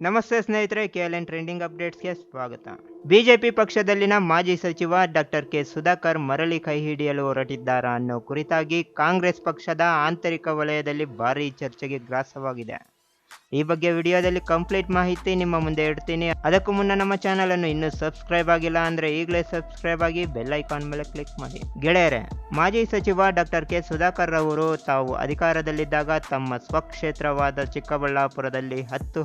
ನಮಸ್ತೆ ಸ್ನೇಹಿತರೆ, KLN trending ಅಪ್ಡೇಟ್ಸ್ಗೆ ಸ್ವಾಗತ. ಬಿಜೆಪಿ ಪಕ್ಷದಲ್ಲಿನ ಮಾಜಿ ಸಚಿವ ಡಾಕ್ಟರ್ ಕೆ ಸುಧಾಕರ್ ಮರಳಿ ಕೈ ಹಿಡಿಯಲು ಹೊರಟಿದ್ದಾರಾ ಅನ್ನೋ ಕುರಿತಾಗಿ ಕಾಂಗ್ರೆಸ್ ಪಕ್ಷದ ಆಂತರಿಕ ವಲಯದಲ್ಲಿ ಭಾರೀ ಚರ್ಚೆಗೆ ಗ್ರಾಸವಾಗಿದೆ. ಈ ಬಗ್ಗೆ ವಿಡಿಯೋದಲ್ಲಿ ಕಂಪ್ಲೀಟ್ ಮಾಹಿತಿ ನಿಮ್ಮ ಮುಂದೆ ಇಡ್ತೀನಿ. ಅದಕ್ಕೂ ಮುನ್ನ ನಮ್ಮ ಚಾನಲ್ ಅನ್ನು ಇನ್ನೂ ಸಬ್ಸ್ಕ್ರೈಬ್ ಆಗಿಲ್ಲ ಅಂದ್ರೆ ಈಗಲೇ ಸಬ್ಸ್ಕ್ರೈಬ್ ಆಗಿ ಬೆಲ್ ಐಕಾನ್ ಮೇಲೆ ಕ್ಲಿಕ್ ಮಾಡಿ. ಗೆಳೆಯರೆ, ಮಾಜಿ ಸಚಿವ ಡಾಕ್ಟರ್ ಕೆ ಸುಧಾಕರ್ ಅವರು ತಾವು ಅಧಿಕಾರದಲ್ಲಿದ್ದಾಗ ತಮ್ಮ ಸ್ವಕ್ಷೇತ್ರವಾದ ಚಿಕ್ಕಬಳ್ಳಾಪುರದಲ್ಲಿ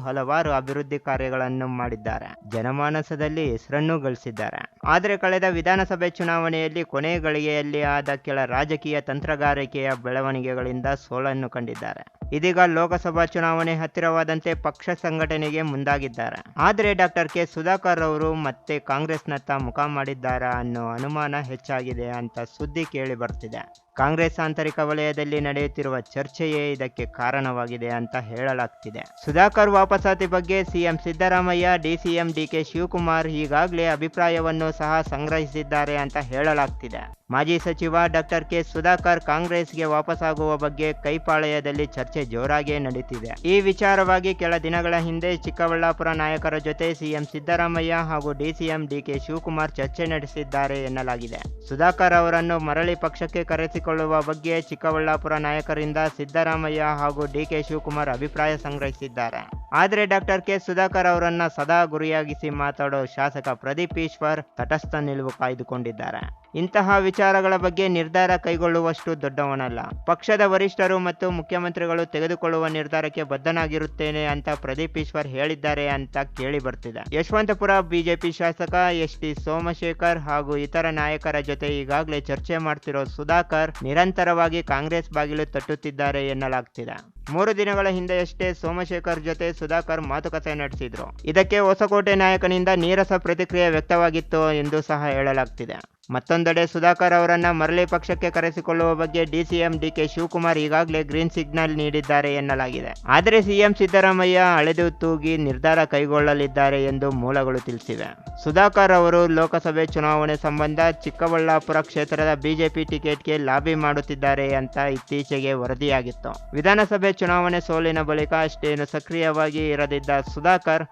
ಹಲವಾರು ಅಭಿವೃದ್ಧಿ ಕಾರ್ಯಗಳನ್ನು ಮಾಡಿದ್ದಾರೆ. ಜನಮಾನಸದಲ್ಲಿ ಹೆಸರನ್ನು ಗಳಿಸಿದ್ದಾರೆ. ಆದರೆ ಕಳೆದ ವಿಧಾನಸಭೆ ಚುನಾವಣೆಯಲ್ಲಿ ಕೊನೆ ಗಳಿಗೆಯಲ್ಲಿ ಆದ ಕೆಲ ರಾಜಕೀಯ ತಂತ್ರಗಾರಿಕೆಯ ಬೆಳವಣಿಗೆಗಳಿಂದ ಸೋಲನ್ನು ಕಂಡಿದ್ದಾರೆ. ಇದೀಗ ಲೋಕಸಭಾ ಚುನಾವಣೆ ಹತ್ತಿರವಾದಂತೆ ಪಕ್ಷ ಸಂಘಟನೆಗೆ ಮುಂದಾಗಿದ್ದಾರೆ. ಆದರೆ ಡಾಕ್ಟರ್ ಕೆ ಸುಧಾಕರ್ ಅವರು ಮತ್ತೆ ಕಾಂಗ್ರೆಸ್ನತ್ತ ಮುಖ ಮಾಡಿದ್ದಾರಾ ಅನ್ನೋ ಅನುಮಾನ ಹೆಚ್ಚಾಗಿದೆ ಅಂತ ಸುದ್ದಿ ಕೇಳಿ ಬರ್ತಿದೆ. ಕಾಂಗ್ರೆಸ್ ಆಂತರಿಕ ವಲಯದಲ್ಲಿ ನಡೆಯುತ್ತಿರುವ ಚರ್ಚೆಯೇ ಇದಕ್ಕೆ ಕಾರಣವಾಗಿದೆ ಅಂತ ಹೇಳಲಾಗ್ತಿದೆ. ಸುಧಾಕರ್ ವಾಪಸಾತಿ ಬಗ್ಗೆ CM Siddaramaiah, DCM DK Shivakumar ಈಗಾಗಲೇ ಅಭಿಪ್ರಾಯವನ್ನು ಸಹ ಸಂಗ್ರಹಿಸಿದ್ದಾರೆ ಅಂತ ಹೇಳಲಾಗ್ತಿದೆ. ಮಾಜಿ ಸಚಿವ ಡಾಕ್ಟರ್ ಕೆ ಸುಧಾಕರ್ ಕಾಂಗ್ರೆಸ್ಗೆ ವಾಪಸಾಗುವ ಬಗ್ಗೆ ಕೈಪಾಳ್ಯದಲ್ಲಿ ಚರ್ಚೆ ಜೋರಾಗಿ ನಡೀತಿದೆ. ಈ ವಿಚಾರವಾಗಿ ಕೆಲ ದಿನಗಳ ಹಿಂದೆ ಚಿಕ್ಕಬಳ್ಳಾಪುರ ನಾಯಕರ ಜೊತೆ ಸಿಎಂ ಸಿದ್ದರಾಮಯ್ಯ ಹಾಗೂ ಡಿಸಿಎಂ ಡಿಕೆ ಶಿವಕುಮಾರ್ ಚರ್ಚೆ ನಡೆಸಿದ್ದಾರೆ ಎನ್ನಲಾಗಿದೆ. ಸುಧಾಕರ್ ಅವರನ್ನು ಮರಳಿ ಪಕ್ಷಕ್ಕೆ ಕರೆಸಿಕೊಳ್ಳುವ ಬಗ್ಗೆ ಚಿಕ್ಕಬಳ್ಳಾಪುರ ನಾಯಕರಿಂದ ಸಿದ್ದರಾಮಯ್ಯ ಹಾಗೂ ಡಿಕೆ ಶಿವಕುಮಾರ್ ಅಭಿಪ್ರಾಯ ಸಂಗ್ರಹಿಸಿದ್ದಾರೆ. ಆದರೆ ಡಾಕ್ಟರ್ ಕೆ ಸುಧಾಕರ್ ಅವರನ್ನ ಸದಾ ಗುರಿಯಾಗಿಸಿ ಮಾತಾಡೋ ಶಾಸಕ ಪ್ರದೀಪ್ ಈಶ್ವರ್ ತಟಸ್ಥ ನಿಲುವು ಕಾಯ್ದುಕೊಂಡಿದ್ದಾರೆ. ಇಂತಹ ವಿಚಾರಗಳ ಬಗ್ಗೆ ನಿರ್ಧಾರ ಕೈಗೊಳ್ಳುವಷ್ಟು ದೊಡ್ಡವನಲ್ಲ. ಪಕ್ಷದ ವರಿಷ್ಠರು ಮತ್ತು ಮುಖ್ಯಮಂತ್ರಿಗಳು ತೆಗೆದುಕೊಳ್ಳುವ ನಿರ್ಧಾರಕ್ಕೆ ಬದ್ಧನಾಗಿರುತ್ತೇನೆ ಅಂತ ಪ್ರದೀಪ್ ಈಶ್ವರ್ ಹೇಳಿದ್ದಾರೆ ಅಂತ ಕೇಳಿ ಬರ್ತಿದೆ. ಯಶವಂತಪುರ ಬಿಜೆಪಿ ಶಾಸಕ ಎಸ್.ಟಿ. ಸೋಮಶೇಖರ್ ಹಾಗೂ ಇತರ ನಾಯಕರ ಜೊತೆ ಈಗಾಗಲೇ ಚರ್ಚೆ ಮಾಡ್ತಿರೋ ಸುಧಾಕರ್ ನಿರಂತರವಾಗಿ ಕಾಂಗ್ರೆಸ್ ಬಾಗಿಲು ತಟ್ಟುತ್ತಿದ್ದಾರೆ ಎನ್ನಲಾಗ್ತಿದೆ. 3 ದಿನಗಳ ಹಿಂದೆಯಷ್ಟೇ ಸೋಮಶೇಖರ್ ಜೊತೆ ಸುಧಾಕರ್ ಮಾತುಕತೆ ನಡೆಸಿದ್ರು. ಇದಕ್ಕೆ ಹೊಸಕೋಟೆ ನಾಯಕನಿಂದ ನೀರಸ ಪ್ರತಿಕ್ರಿಯೆ ವ್ಯಕ್ತವಾಗಿತ್ತು ಎಂದು ಸಹ ಹೇಳಲಾಗ್ತಿದೆ. ಮತ್ತೊಂದೆಡೆ ಸುಧಾಕರ್ ಅವರನ್ನ ಮರಳಿ ಪಕ್ಷಕ್ಕೆ ಕರೆಸಿಕೊಳ್ಳುವ ಬಗ್ಗೆ ಡಿಸಿಎಂ ಡಿಕೆ ಶಿವಕುಮಾರ್ ಈಗಾಗಲೇ ಗ್ರೀನ್ ಸಿಗ್ನಲ್ ನೀಡಿದ್ದಾರೆ ಎನ್ನಲಾಗಿದೆ. ಆದರೆ ಸಿಎಂ ಸಿದ್ದರಾಮಯ್ಯ ಅಳೆದು ತೂಗಿ ನಿರ್ಧಾರ ಕೈಗೊಳ್ಳಲಿದ್ದಾರೆ ಎಂದು ಮೂಲಗಳು ತಿಳಿಸಿವೆ. ಸುಧಾಕರ್ ಅವರು ಲೋಕಸಭೆ ಚುನಾವಣೆ ಸಂಬಂಧ ಚಿಕ್ಕಬಳ್ಳಾಪುರ ಕ್ಷೇತ್ರದ ಬಿಜೆಪಿ ಟಿಕೆಟ್ಗೆ ಲಾಬಿ ಮಾಡುತ್ತಿದ್ದಾರೆ ಅಂತ ಇತ್ತೀಚೆಗೆ ವರದಿಯಾಗಿತ್ತು. ವಿಧಾನಸಭೆ ಚುನಾವಣೆ ಸೋಲಿನ ಬಳಿಕ ಅಷ್ಟೇನು ಸಕ್ರಿಯವಾಗಿ ಇರದಿದ್ದ ಸುಧಾಕರ್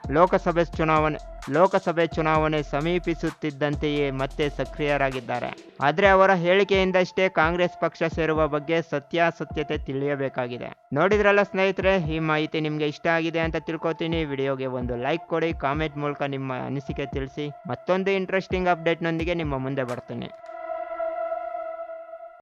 ಲೋಕಸಭೆ ಚುನಾವಣೆ ಸಮೀಪಿಸುತ್ತಿದ್ದಂತೆಯೇ ಮತ್ತೆ ಸಕ್ರಿಯರಾಗಿದ್ದಾರೆ. ಆದರೆ ಅವರ ಹೇಳಿಕೆಯಿಂದಷ್ಟೇ ಕಾಂಗ್ರೆಸ್ ಪಕ್ಷ ಸೇರುವ ಬಗ್ಗೆ ಸತ್ಯಾಸತ್ಯತೆ ತಿಳಿಯಬೇಕಾಗಿದೆ. ನೋಡಿದ್ರಲ್ಲ ಸ್ನೇಹಿತರೆ, ಈ ಮಾಹಿತಿ ನಿಮಗೆ ಇಷ್ಟ ಆಗಿದೆ ಅಂತ ತಿಳ್ಕೊತೀನಿ. ವಿಡಿಯೋಗೆ ಒಂದು ಲೈಕ್ ಕೊಡಿ, ಕಾಮೆಂಟ್ ಮೂಲಕ ನಿಮ್ಮ ಅನಿಸಿಕೆ ತಿಳಿಸಿ. ಮತ್ತೊಂದು ಇಂಟ್ರೆಸ್ಟಿಂಗ್ ಅಪ್ಡೇಟ್ನೊಂದಿಗೆ ನಿಮ್ಮ ಮುಂದೆ ಬರ್ತೀನಿ.